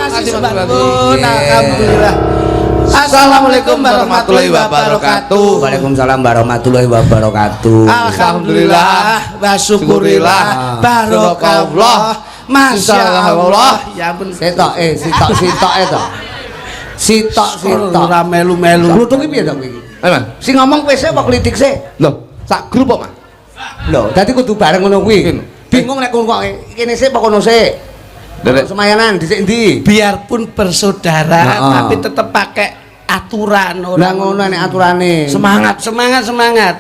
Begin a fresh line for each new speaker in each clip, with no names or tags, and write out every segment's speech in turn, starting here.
kasih sembahun. Alhamdulillah. Assalamualaikum warahmatullahi wabarakatuh.
Waalaikumsalam warahmatullahi wabarakatuh.
Alhamdulillah wa syukurillah barokallah. Masya Allah. Ya ampun.
Sitok itu. Sitok.
Ora melu-melu.
Kluthuk iki piye to iki? Sing ngomong kowe sik apa klitik sik?
Lho, sak grup kok, Mas.
Lho, dadi kudu bareng ngono kuwi. Bingung nek kono kene sik apa kono sik. Semayanan dhisik endi?
Biarpun bersaudara tapi tetap pakai aturan
Lah ngono nek aturane.
Semangat.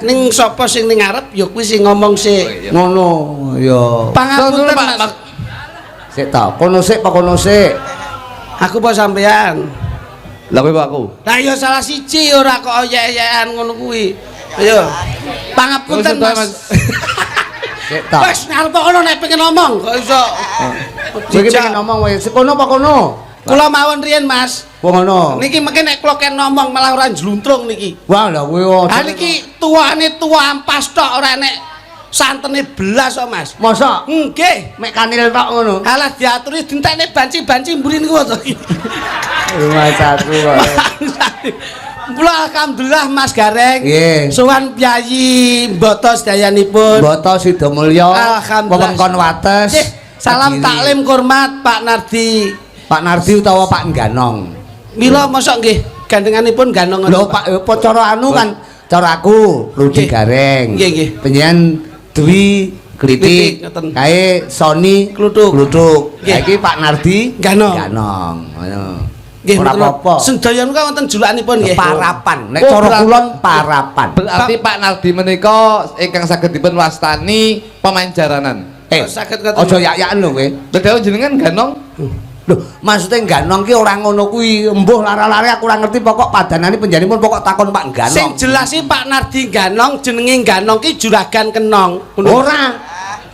Ning sapa sing ning ngarep ya kuwi sing ngomong sik.
Ngono ya.
Pangapunten Mas.
Sik ta, kono sik apa kono sik?
Aku apa sampean?
Lah kowe aku.
Lah ya salah siji ora kok oyek-oyekan ngono kuwi. Ayo. Pangapunten Mas.
Sik ta.
Wes arep kono nek pengen ngomong kok iso.
Iki pengen ngomong wae. Kono apa kono?
Kula mawon riyen Mas.
Wong ngono.
Niki mengke nek kula ken ngomong malah ora njluntrung niki.
Wah, lha kowe
Ha niki tuane tua ampas tok ora nek santene belas kok Mas.
Mosok?
Nggih,
Mek kanil tok ngono.
alah diaturi dintekne banci-banci mburi niku to.
Rumah satu kok.
Kula alhamdulillah Mas Gareng.
Nggih.
Sowan Pyayi Mboto sedayanipun.
Mboto Sidomulya.
Alhamdulillah.
Wewengkon Wates.
Salam taklim hormat Pak Nardi.
Pak Nardi utawa Pak Ganong.
Mila mosok nggih gandenganipun Ganong.
Lho Pak, apa cara anu kan cara aku Rudi Gareng.
Nggih.
Penyen Dwi Klitik. Kae Sony
Kluthuk.
Lah iki Pak Nardi Ganong. Ngono.
Nggih,
ora apa-apa.
Sedaya niku wonten julukanipun nggih.
Parapan. Nek cara kulon parapan.
Berarti Pak Nardi menika ingkang saged dipun wastani pemain jaranan.
Saged ngoten.
Aja yak-yaken lho kowe.
Lha jenengan Ganong?
Lho, maksudnya Ganong ki ora ngono kuwi. Embuh lara-lare aku ora ngerti pokok padanane penjanipun pokok takon Pak Ganong.
Sing jelas iki Pak Nardi Ganong jenenge Ganong ki juragan kenong.
Ora.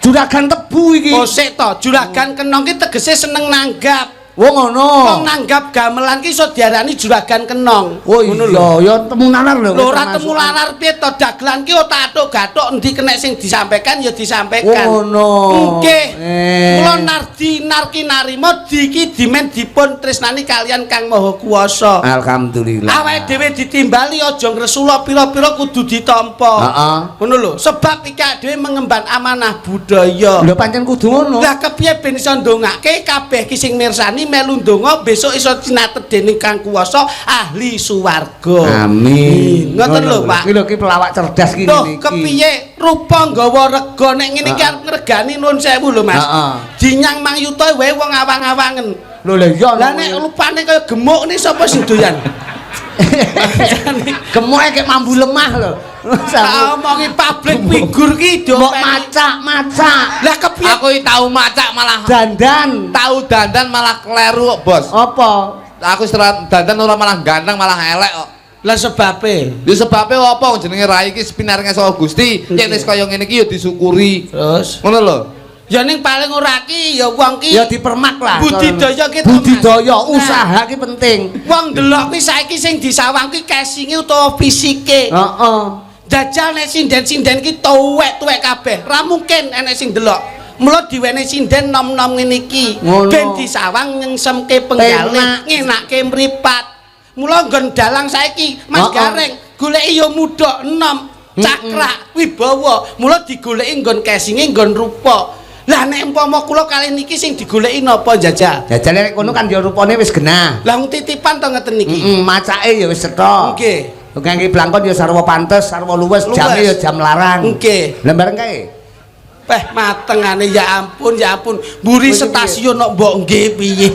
Juragan tebu iki.
Oh sik to, juragan kenong ki tegese seneng nanggap.
Wong ngono.
Wong nanggap gamelan ki iso diarani juragan kenong.
Oh iya, ya temu nalar lho.
Lho ora temu lalar piye to dagelan ki otak gathuk endi kenek sing disampaikan ya disampaikan.
Oh ngono.
Nggih. Kula Nardi narki narima diki dimen dipun tresnani kalian Kang Maha Kuwasa.
Alhamdulillah.
Awake dhewe ditimbali aja ngresula pira-pira kudu ditampa.
Heeh.
Ngono lho, sebab iki dhewe mengemban amanah budaya.
Lho pancen kudu ngono.
Lah kepiye ben iso ndongake kabeh ki sing mirsani melu ndonga besok iso cinatet dening Kang Kuwasa ahli suwarga.
Amin.
Ngoten lho, Pak.
Iki lho ki pelawak cerdas ki
Loh,
ngene iki.
kepiye rupa nggawa rega nek ngene iki arep ngregani nuwun sewu lho, Mas. Dinyang Mang Yuta wae wong awang-awangen.
Lho lha iya.
Lah nek rupane kaya gemuk ni sapa sing doyan?
Gemuke kek mambu lemah lho.
Tak omongi public figure ki do
macak.
Lah kepiye?
Aku tau macak malah
Dandan.
tahu dandan malah kleru kok, Bos.
Apa?
Aku setelah dandan ora malah ganteng malah elek kok.
Lah sebabe.
Ya sebabe apa jenenge rai iki pinaringe saka Gusti. Yen wis kaya ngene iki ya disyukuri.
Terus
Ngono lho.
ya ning paling ora ki ya wong ki
Ya dipermak lah.
budidaya ki
budidaya usaha ki penting.
Wong delok kuwi saiki sing disawang ki casing utawa fisike.
Heeh.
Jajal nek sinden-sinden ki tuwek-tuwek kabeh. Ra mungkin enek sing delok. Mula diwene sinden nom-nom ngene iki. Ben disawang nyengsemke penggalih, ngenake mripat. Mula nggon dalang saiki Mas Gareng goleki ya mudhok enom, cakrak, wibawa. Mula digoleki nggon casinge nggon rupa. Lah nek umpama kula kalih niki sing digoleki napa jajal?
Jajal nek kono kan ya rupane wis genah.
Lah titipan to ngeten niki.
Macake ya wis cetha.
Nggih.
Kangge blangkon ya sarwa pantes, sarwa luwes, jame ya jam larang.
Nggih.
Lah bareng kae.
Peh matengane ya ampun. Mburi stasiun kok mbok nggih piye.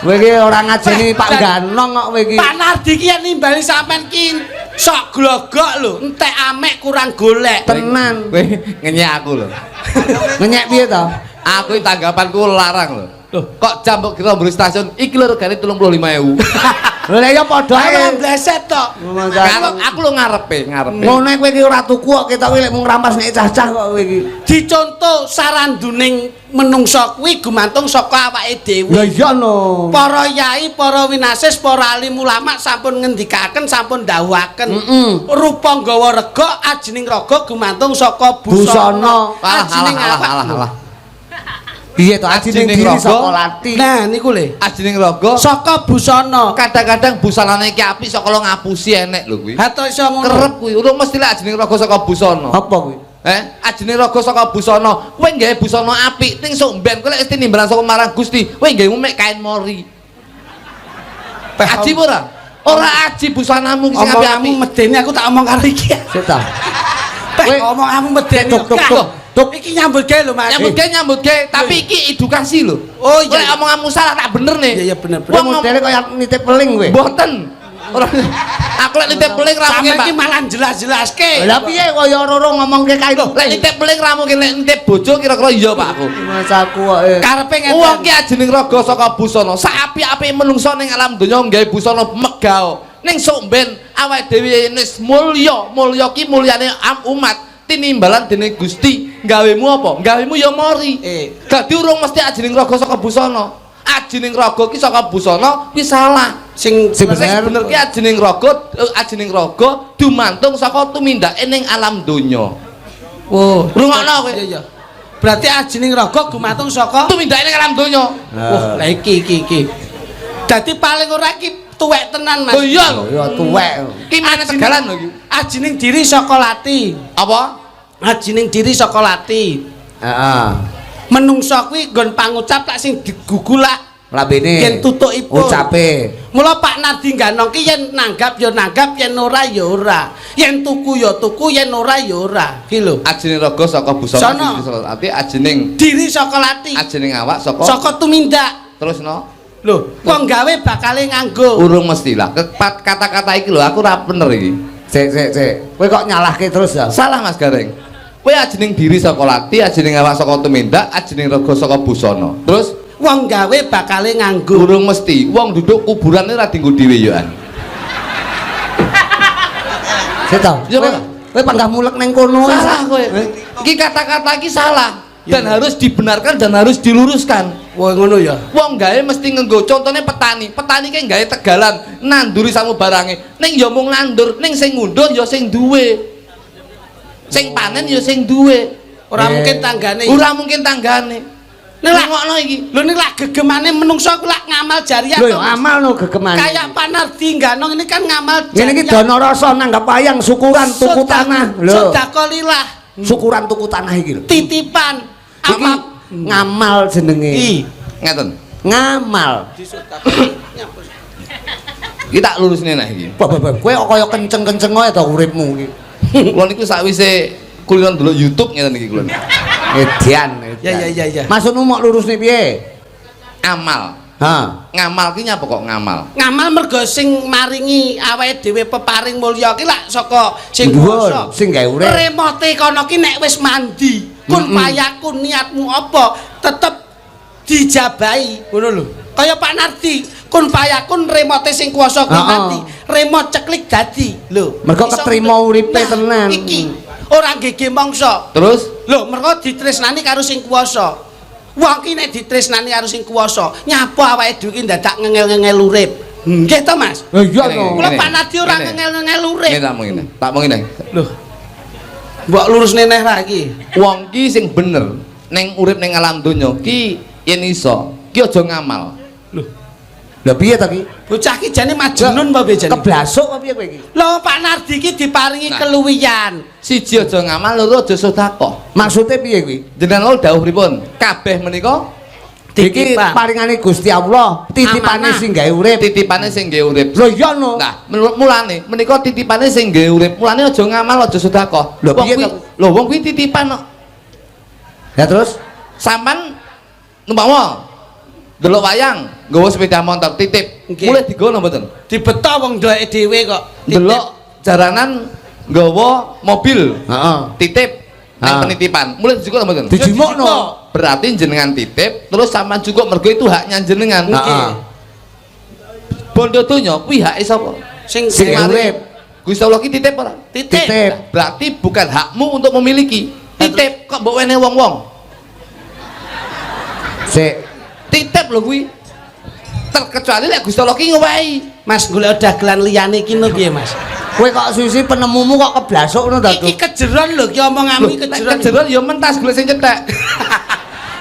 Kowe iki ora ngajeni Pak Ganong kok kowe iki.
Pak Nardi ki yen nimbali sampean ki sok glogok lho, entek amek kurang golek.
Tenan.
Kowe ngenyek aku lho.
Ngenyek piye to?
Aku tanggapanku larang lho. Kok jam kok kira mburi stasiun iki lho regane 35.000.
Lho ya padha ae.
Bleset to.
Aku lho ngarepe.
Ngono kowe iki ora tuku kok ketok lek mung rampas nek cah-cah kok kowe iki.
Dicontoh saranduning menungsa kuwi gumantung saka awake dhewe.
Ya iya no.
Para yai, para winasis, para alim ulama sampun ngendikaken, sampun dawuhaken. Rupa nggawa rega, ajining raga gumantung saka busana.
Alah.
Piye to ajining diri saka lati.
Nah niku le.
Ajining raga
Saka busana.
kadang-kadang busanane iki apik saka lo ngapusi enek lho kuwi.
Ha to iso ngono.
Kerep kuwi urung mesti lek ajining raga saka busana.
Apa kuwi?
Ajining raga saka busana, kowe gawe busana apik ning sok mben kowe lek mesti nimbalan saka marang Gusti, kowe gawe mek kain mori. Aji ora? Ora aji busanamu sing apik-apik.
Omonganmu medeni aku tak omong karo iki.
Sik ta.
Kowe omonganmu medeni.
Tuk.
Iki nyambut gawe lho Mas.
Nyambut gawe, tapi iki edukasi lho.
Oh iya.
Lek omonganmu salah tak bener nih.
Iya bener.
Wong modele kaya nitip peling kowe.
Mboten. Ora aku lek nitip peling ra mungkin, Pak.
Iki malah jelas-jelaske.
Lah piye kaya ora ngomongke kae lho.
Lek nitip peling ra mungkin, lek nitip bojo kira-kira iya Pak aku.
Mas aku kok
Karepe ngeten.
Wong ki ajening raga saka busana. Saapik-apike menungso ning alam donya nggawe busana megao. Ning sok ben awake dhewe wis mulya ki mulyane umat. Tinimbalan dening Gusti, gawemu apa? Gawemu ya mori. Dadi urung mesti ajining raga saka busana. Ajining raga ki saka busana kuwi salah.
Sing
bener ki ajining raga dumantung saka tumindake ning alam donya.
Oh,
rungokno kowe.
Iya. Berarti ajining raga gumantung saka
tumindake ning alam donya.
Wah, lah iki. Dadi paling ora iki tuwek tenan Mas.
Oh iya lho.
ya tuwek.
Ki meneh tegalan lho iki.
Ajining diri saka lati.
Apa?
Ajining diri saka lati.
Heeh.
Menungso kuwi nggon pangucap lak sing digugulak
Lambene.
yen tutukipun.
Ucape.
Mula Pak Nardi ganong ki yen nanggap ya nanggap, yen ora ya ora. Yen tuku ya tuku, yen ora ya ora. Ki lho.
Ajining raga saka busana, ati ajining
Diri saka lati.
ajining awak saka
Saka tumindak.
terus no.
Lho, wong gawe bakale nganggo.
Urung mesti lah. Kata-kata iki lho aku ora bener iki.
Sik. Kowe kok nyalahke terus ya?
Salah Mas Gareng. Kowe ajining diri saka lati, ajining awak saka tumindak, ajining raga saka busana. Terus
Wong gawe bakale nganggo.
urung mesti. Wong duduk kuburan ora dienggo dhewe yoan.
Sik ta.
Ya, Pak.
Kowe panggah mulek ning kono.
Salah kowe. Iki kata-kata iki salah dan harus dibenarkan dan harus diluruskan.
Wah ngono ya.
Wong gawe mesti ngenggo contohnya petani ki gawe tegalan nanduri samu barange ning ya mung nandur ning sing ngunduh ya sing duwe sing panen ya sing duwe
Ora mungkin tanggane.
Nek ngokno iki
Lho ning lak gegemane menungso ku lak ngamal jariah
Lho
to,
ya
Mas.
amal no gegeman.
Kayak Pak Nardi ganong ini kan ngamal
Ngene iki dana rasa nanggap wayang syukuran tuku tanah. Lho.
Sedekah lillah.
Syukuran tuku tanah iki lho.
Titipan.
Iki
Apa
ngamal jenenge.
ngeten
Ngamal.
iki tak lurusne nek iki
Kowe kok kaya kenceng-kenceng wae to uripmu iki.
kula niku sakwise kulino ndelok YouTube ngeten iki kula
Edian.
Ya.
Maksudmu mau lurusne piye?
amal
Ha.
ngamal ki nyapa kok ngamal
ngamal mergo sing maringi awake dhewe peparing mulya ki lak saka sing
Dhuwur,
kuwasa.
sing gawe urip.
Remote kono ki nek wis mandi, kun payakun niatmu apa tetep dijabahi ngono lho. Kaya Pak Nardi, kun payakun remote sing kuwasa kuwi mandi, remote ceklik dadi. Lho,
Mergo
iso
ketrima
ngono.
uripe
Nah,
tenan.
Iki ora nggege mangsa.
terus
Lho, mergo ditresnani karo sing kuwasa. Wong ki nek ditresnani karo sing kuwasa, nyapa awake dhewe ki dadak ngengel-ngengel urip. Nggih to, Mas?
Iya
Ngene,
to.
Kula
Ngene,
Pak Nardi ora
ngene.
ngengel-ngengel urip.
ngene tak mau ngene
Lho. Mbok lurusne neh ra iki.
wong ki sing bener ning urip ning alam donya ki yen iso ki aja ngamal.
Lah piye to ki?
Bocah ki jane majnun apa piye jane?
Keblasuk apa piye kowe iki?
Lho Pak Nardi ki diparingi
Nah.
keluwihan.
Siji aja ngamal, loro aja sedekah.
Maksudnya piye kuwi?
Jenengan dawuh pripun? Kabeh menika
Iki
Titipan.
paringane Gusti Allah, titipane
Amanah.
sing gawe urip.
titipane sing nggih urip.
Lho iya no.
Nah, mulane menika titipane sing nggih urip. Mulane aja ngamal, aja sedekah.
Lho,
Wong
piye
kuwi,
to?
lho wong kuwi titipan kok.
Ya terus
Sampan numpama delok wayang, nggawa sepeda motor titip.
Nggih.
Mulai digowo mboten?
Dibeto wong dhewe dhewe kok.
Delok jaranan nggawa mobil.
heeh.
Titip nang
Ah.
penitipan. Mulai dijukuk mboten?
Dijimukno.
Berarti jenengan titip terus sampean cukup mergo itu haknya jenengan.
Heeh.
Bondo donya kuwi hake sapa?
Sing
Sing
mari
urip.
Gusti Allah ki titip ora?
titip.
Titip.
Berarti bukan hakmu untuk memiliki. Titip kok mbok wene wong-wong.
Sik.
Titip lho kuwi. Terkecuali lek Gusti Allah ki ngowahi.
Mas golek dagelan liyane iki lho piye, Mas?
Kowe kok susi penemumu kok keblasuk ngono ta,
Iki kejeron lho ki omonganmu iki
Nek
kejeron.
kejeron ya mentas golek sing cetek.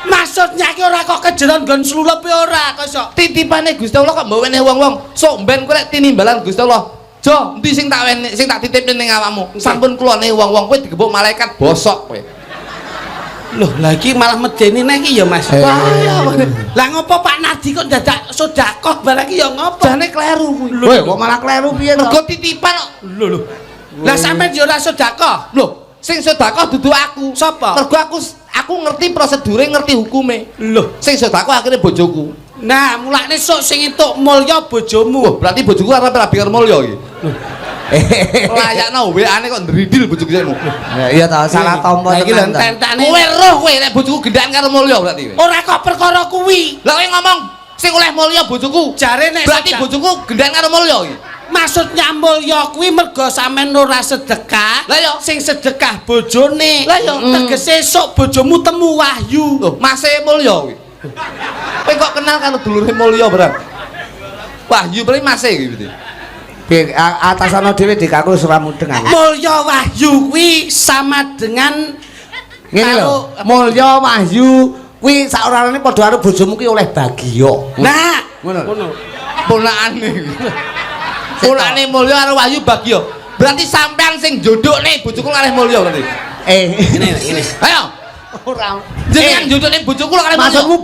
Maksudnya ki ora kok kejeron nggon slulup ora kok iso.
Titipane Gusti Allah kok mbok wene wong-wong. Sok ben kowe tinimbalan Gusti Allah. Jo, endi sing tak wene sing tak titipne ning awakmu? Sampun kulone wong-wong kowe digebuk malaikat bosok kowe.
Loh, lah iki malah medeni nek iki ya Mas. Lah ngopo Pak Nardi kok dadak sedekah barang iki ya ngopo?
Jane kleru kuwi.
Woi, kok malah kleru piye to?
Mergo titipan kok.
Lho. Lah sampean yo ora sedekah.
Lho, sing sedekah dudu aku.
Sapa?
Mergo aku ngerti prosedure, ngerti hukume.
Lho,
Sing sedekah akhirnya bojoku.
nah mulane sok sing entuk mulya bojomu.
Wah, berarti bojoku arep rapi karo mulya iki. Layakno WA-ne kok ndridil bojoku sakmu.
Ya iya ta, salah tompo
Lah iki lho
tenan.
tentane.
Kowe roh kowe nek bojoku gendaan karo mulya berarti.
Ora kok perkara kuwi.
Lah kowe ngomong sing oleh mulya bojoku.
Jare nek
Berarti bojoku gendaan karo mulya iki.
maksudnya mulya kuwi mergo sampean ora sedekah.
Lah ya.
Sing sedekah bojone.
Lah ya.
Tegese sok bojomu temu wahyu.
Loh, Mase mulya kuwi. Kowe kok kenal karo dulure mulya barang. Wahyu berarti Mase iki berarti.
Piye atasana dhewe dikaku ora mudeng aku.
Mulya wahyu kuwi sama dengan
Ngene lho, mulya wahyu kuwi sak orane padha karo bojomu ki oleh bagya.
nah
Ngono.
Ponakane. Ponakane mulya karo wahyu bagya. Berarti sampean sing jodhokne bojoku kalih mulya berarti.
ngene.
Ayo.
Ora.
Jenengan jodhokne bojoku kalih mulya.
Maksudmu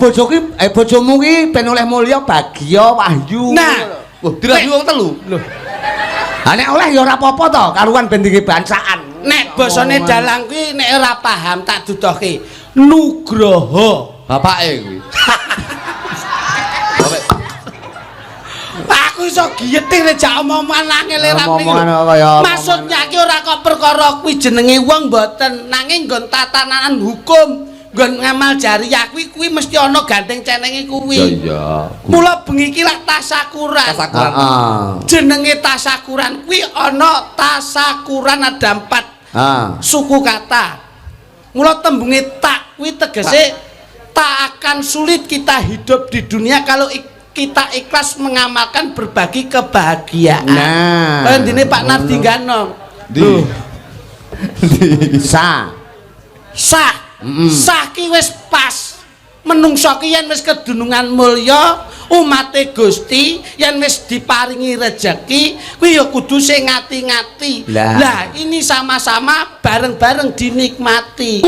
bojomu ki ben oleh mulya bagya wahyu.
Nah,
Wah, dirayu wong telu.
lho,
Ha nek oleh ya ora apa-apa to, karuan ben dingge bansaan.
nek basane dalang kuwi nek ora paham tak dudohke. Nugroho.
Bapake kuwi. Bapak.
Aku iso giyeting nek jak omongan angel ra
Omongan kaya
Maksudnya ki ora kok perkara kuwi jenenge wong mboten nanging nggon tatanan hukum, nggon ngamal jariyah kuwi mesti ana gandeng cenenge kuwi.
Iya.
Mula bengi iki lak tasakuran.
Tasakuran.
Heeh.
Jenenge tasakuran kuwi ana tasakuran ada 4 suku kata. Mula tembunge tak kuwi tegese tak akan sulit kita hidup di dunia kalau kita ikhlas mengamalkan berbagi kebahagiaan.
Nah.
Kaya ndine Pak Nardi Ganong.
Sa.
Sah. Sah ki wis pas. Menungso ki yen wis kedunungan mulya, umate Gusti yen wis diparingi rejeki, kuwi ya kudu sing ngati-ngati. Lah, ini sama-sama bareng-bareng dinikmati.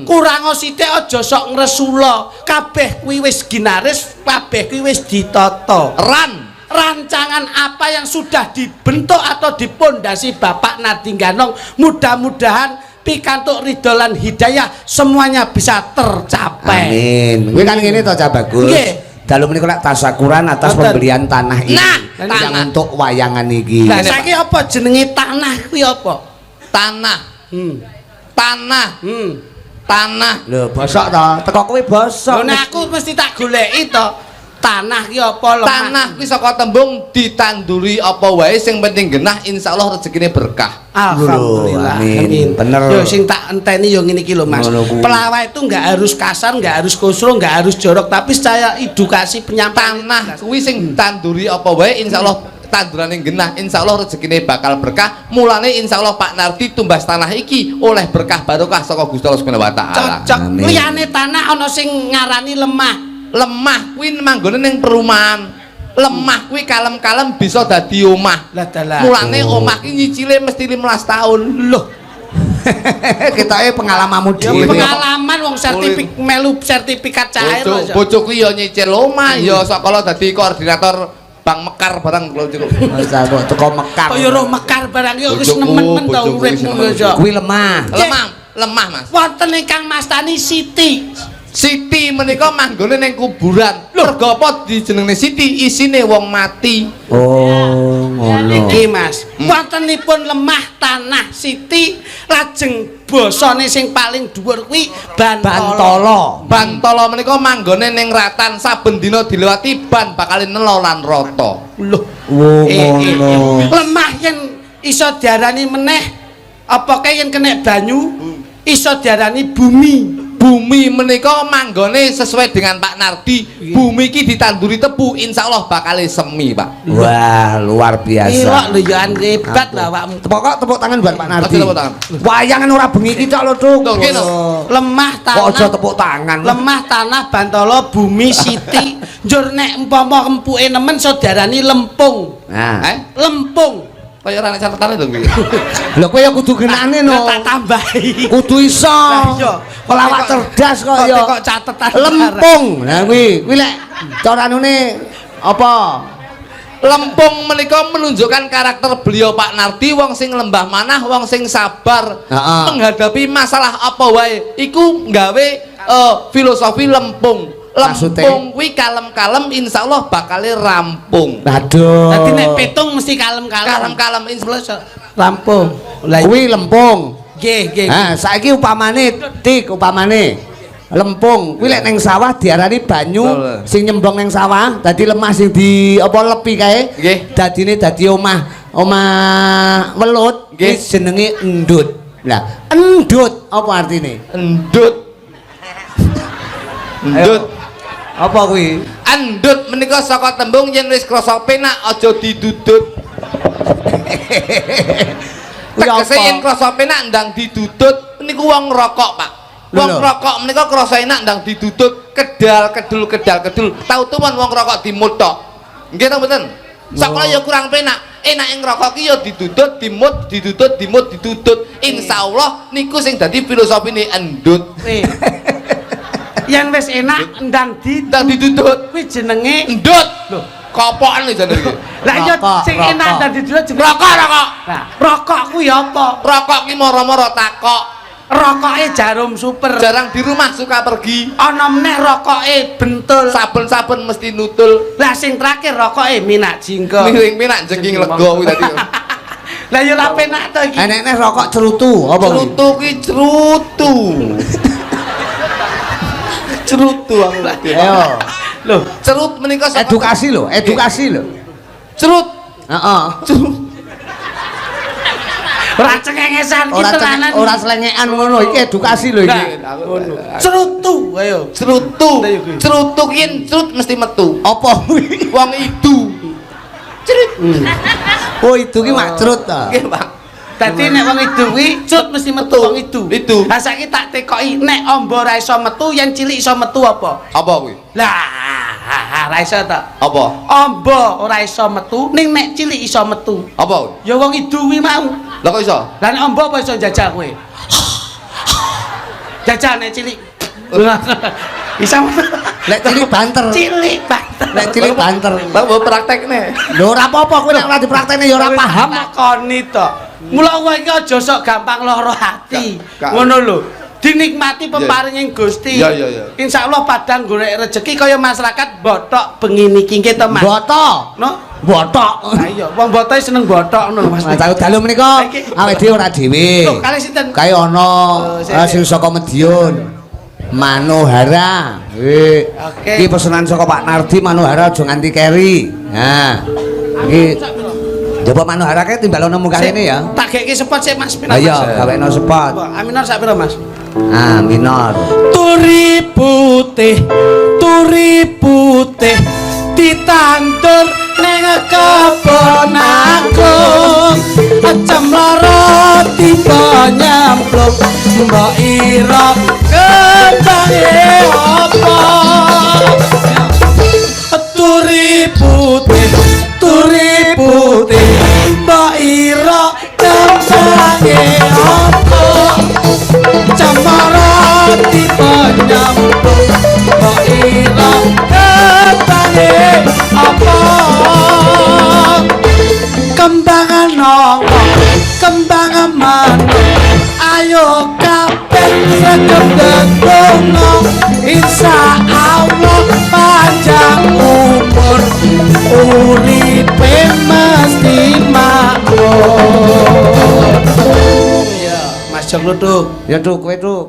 Kurang sithik aja sok ngresula. Kabeh kuwi wis ginaris, kabeh kuwi wis ditata. Rancangan apa yang sudah dibentuk atau dipondasi Bapak Nardi Ganong, mudah-mudahan pikantuk ridholan hidayah semuanya bisa tercapai.
Amin. Kuwi kan ngene to Cak Bagus.
Nggih.
Dalu menika lak tasakuran atas
Wonten.
pembelian tanah ini.
Nah,
yang
tanah.
untuk wayangan iki.
Lah saiki apa jenenge tanah kuwi apa?
Tanah. Tanah. Tanah.
Lho, bosok to. Teko kuwi bosok.
Lho nek aku mesti tak goleki to. Tanah ki apa lemah?
Tanah kuwi saka tembung ditanduri apa wae sing penting genah insyaallah rezekine berkah.
Alhamdulillah.
Amin. Bener.
Yo sing tak enteni yo ngene iki lho Mas.
Ngono kuwi.
Pelawak itu enggak harus kasar, enggak harus kusro, enggak harus jorok, tapi secara edukasi penyampaian
Tanah kuwi sing ditanduri apa wae insyaallah tandurane genah insyaallah rezekine bakal berkah. Mulane insyaallah Pak Nardi tumbas tanah iki oleh berkah barokah saka Gusti Allah Subhanahu wa taala.
cocok.
Amin.
Liyane tanah ana sing ngarani lemah.
Lemah kuwi manggone ning perumahan. Lemah kuwi kalem-kalem bisa dadi omah.
Lah dalah.
Mulane omah ki nyicile mesti 15 tahun.
Loh,
Ketoke pengalamanmu
ya
dhewe.
pengalaman wong melu sertifikat cair. Mas.
Bojoku ya nyicil omah ya sakala dadi koordinator Bank Mekar barang kula cukup.
Mas kok teko Mekar.
Kaya roh mekar barang yo wis
Bojoku,
nemen-nemen to
bojoku wis
uripmu
nemen.
yo.
Kuwi lemah.
Lemah Mas.
Wonten ingkang mastani Siti.
Siti menika manggone ning kuburan. Mergo apa dijenenge Siti? Isine wong mati.
Oh, ngono.
Iki Mas, wontenipun lemah tanah Siti, lajeng basane sing paling dhuwur kuwi Bantala.
Bantala menika manggone ning Ratan, saben dina dilewati ban bakal nelo lan rata.
Loh,
Oh, ngono.
lemah yen iso diarani meneh apa kae yen kena banyu iso diarani bumi.
bumi menika manggone sesuai dengan Pak Nardi. Bumi iki ditanduri tebu, insyaallah bakal semi, Pak.
Wah, luar biasa.
Iya lho ya hebat lah awakmu.
Tepuk tangan buat Pak Nardi.
Tepuk tangan.
Wayangan ora bengi iki tok lho, Duk.
Lho, kene.
Lemah
Kok
tanah.
aja tepuk tangan.
Lemah tanah Bantala bumi siti. Njur nek umpama empuke nemen saudarani lempung.
Nah,
Lempung.
Kaya ora nek catetane lho kuwi.
lho kowe ya kudu genane no.
Tak tambahi.
Kudu iso.
Lah iya.
Pelawak cerdas kok ya.
Kok catetan.
Lempung. Lah kuwi lek cara anune apa?
Lempung menika menunjukkan karakter beliau Pak Nardi, wong sing lembah manah, wong sing sabar menghadapi masalah apa wae. Iku nggawe filosofi lempung. Lempung kuwi kalem-kalem insyaallah bakal rampung.
Aduh.
Dadi nek petung mesti kalem-kalem.
Kalem-kalem insyaallah
rampung. Lah
kuwi lempung.
Nggih, nggih.
Nah, saiki upamane lempung kuwi lek ning sawah diarani banyu sing nyembong ning sawah, dadi lemah sing di apa lepi kae.
Nggih.
Dadine dadi omah welut kuwi jenenge endut. Lah, endut apa artine?
Endut. Endut.
Apa kuwi?
Endut menika saka tembung yen wis krasa penak aja didudut. Tegese yen krasa penak ndang didudut niku wong rokok, Pak. Wong rokok menika krasa enak ndang didudut, kedal. Tau tuwon wong rokok dimutok. Nggih ta mboten? Sakala ya kurang penak. Enak ing rokok ki ya didudut, didudut. Insyaallah niku sing dadi filosofine endut.
Yang wis enak ndang
didudut
kuwi jenenge
endut. Lho, kopokan iki jenenge.
Lah iya sing enak ndang didudut jenenge
rokok.
Lah, rokok kuwi apa?
Rokok ki moro-moro takok.
Rokoke Jarum Super.
Jarang di rumah suka pergi.
Ana meneh rokoke bentul.
Saben-saben mesti nutul.
Lah sing terakhir rokoke Minak Jinggo.
Minak jengking lega kuwi tadi.
Lah ya ora penak to iki.
Enek rokok cerutu apa kuwi?
Cerutu ki cerutu. Cerutu aku lak.
Ayo.
Lho, cerut menika
edukasi lho.
Cerut.
Heeh.
Ora cengengesan ki tenanan.
Ora selengekan ngono, iki edukasi lho iki.
Cerutu, ayo.
Cerutu. Cerutu ki cerut mesti metu.
Apa kuwi?
Wong idu. Cerut.
Oh, itu ki mak cerut ta.
Nggih, Pak.
Dadi nek wong idu kuwi cut mesti metu wong idu.
Itu.
Lah saiki tak tekoki nek amba ora iso metu yen cilik iso metu apa?
Apa kuwi?
Lah, ora iso ta.
Apa?
Amba ora iso metu ning nek cilik iso metu.
Apa kuwi?
Ya wong idu kuwi mau.
Lah kok iso?
Lah nek amba apa iso jajal kowe? Jajal nek cilik. Bisa
Lek cilik banter.
Cilik banter.
Lek cilik banter.
Bang mau praktekne.
Lho ora apa-apa kowe nek ora dipraktekne ya ora paham.
Makoni to. Mula kowe iki aja sok gampang lara ati. Ngono lho. Dinikmati peparinging Gusti.
Iya.
Insyaallah padang golek rezeki kaya masyarakat botok bengi niki nggih to, Mas.
Botok.
No?
Botok.
Lah iya, wong botoke seneng botok ngono lho, Mas.
Mas dalu menika awake dhewe ora dhewe.
Lho, kalih sinten?
Kae ana sing saka Madiun. Manohara. Iki pesanan saka Pak Nardi Manohara aja nganti keri. Nah. Iki coba Manohara kae timbalono muka rene ya.
Tak geke sepot sik Mas.
Lah iya, gawekno sepot.
Aminor sak pira, Mas?
Ah, minor.
Turi putih ditandur ning kebon aku. Acem lara tiba nyamplung mbok ira kebange apa. Turi putih mbok ira kebange apa. Cemara tiba nyamplung mbok ira kebange apa. Kembangan nongko, kembangan manuk, ayo kabeh sedendung insya Allah panjang umur, uripe mesti makmur. Iya, Mas Joglo tuh.
Ya tuh kowe tuh.